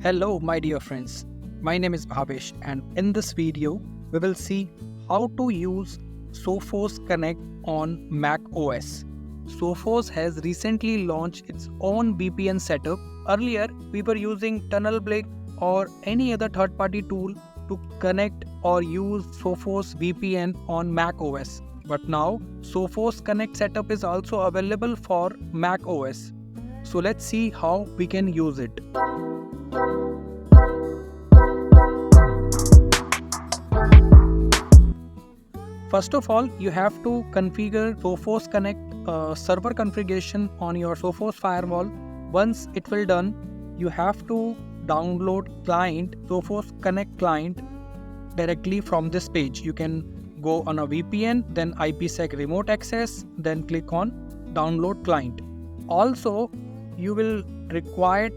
Hello my dear friends, my name is Bhavesh and in this video we will see how to use Sophos Connect on Mac OS. Sophos has recently launched its own VPN setup. Earlier we were using TunnelBlake or any other third-party tool to connect or use Sophos VPN on Mac OS. But now Sophos Connect setup is also available for Mac OS. So let's see how we can use it. First of all, you have to configure Sophos Connect server configuration on your Sophos Firewall. Once it will done, you have to download client Sophos Connect client directly from this page. You can go on a VPN, then IPsec remote access, then click on download client. Also, you will require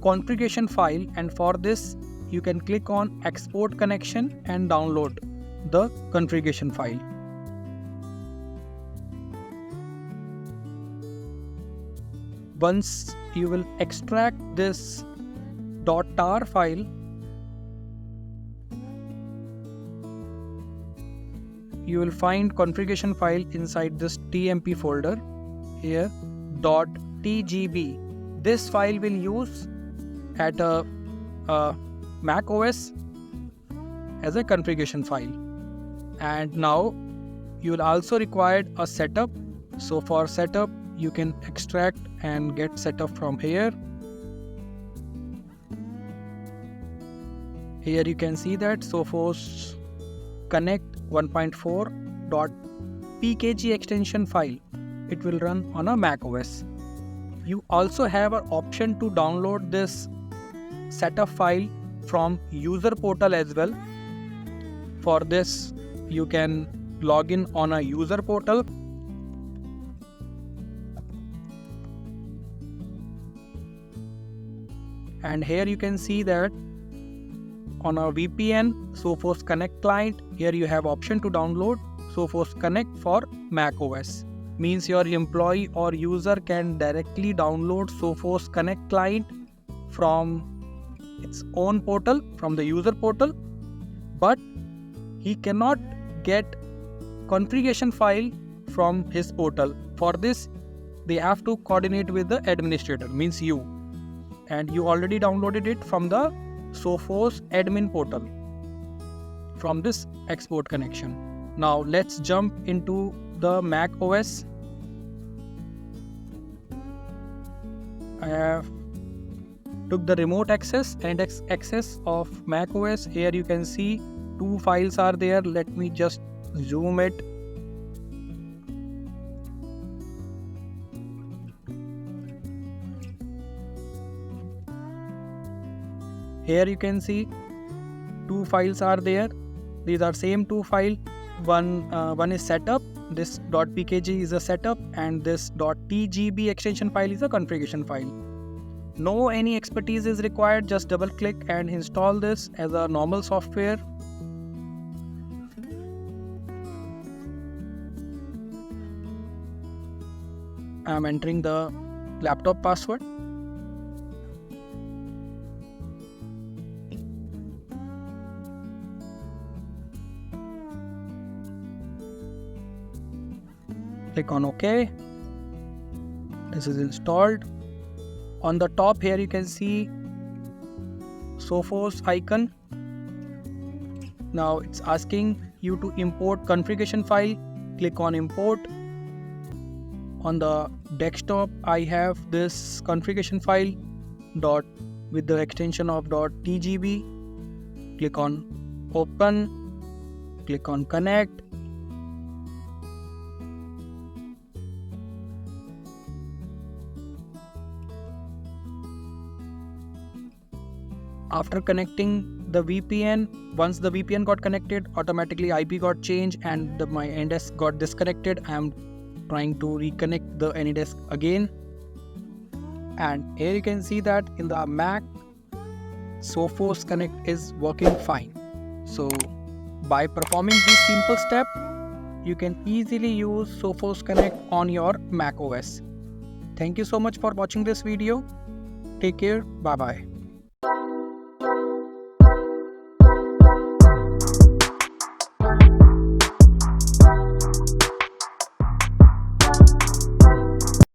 configuration file, and for this you can click on export connection and download the configuration file. Once you will extract this .tar file, you will find configuration file inside this TMP folder here .tgb. This file will use at a Mac OS as a configuration file. And now you will also require a setup. So for setup you can extract and get setup from here. Here you can see that Sophos Connect 1.4.pkg extension file. It will run on a Mac OS. You also have an option to download this setup file from user portal as well. For this you can log in on a user portal. And here you can see that on a VPN Sophos Connect client, here you have option to download Sophos Connect for Mac OS. Means your employee or user can directly download Sophos Connect client from its own portal, from the user portal, but he cannot get configuration file from his portal. For this they have to coordinate with the administrator, means you, and you already downloaded it from the Sophos admin portal from this export connection. Now let's jump into the Mac OS. I have took the remote access and access of Mac OS. Here you can see two files are there. Let me just zoom it. Here you can see two files are there. These are same two files. One is setup. This .pkg is a setup, and this .tgb extension file is a configuration file. No any expertise is required. Just double click and install this as a normal software. I am entering the laptop password. Click on OK. This is installed. On the top here you can see Sophos icon. Now it's asking you to import configuration file. Click on import. On the desktop I have this configuration file with the extension of .tgb. Click on open. Click on connect. After connecting the VPN, once the VPN got connected, automatically IP got changed and my AnyDesk got disconnected. I am trying to reconnect the AnyDesk again. And here you can see that in the Mac, Sophos Connect is working fine. So by performing this simple step, you can easily use Sophos Connect on your Mac OS. Thank you so much for watching this video. Take care. Bye bye.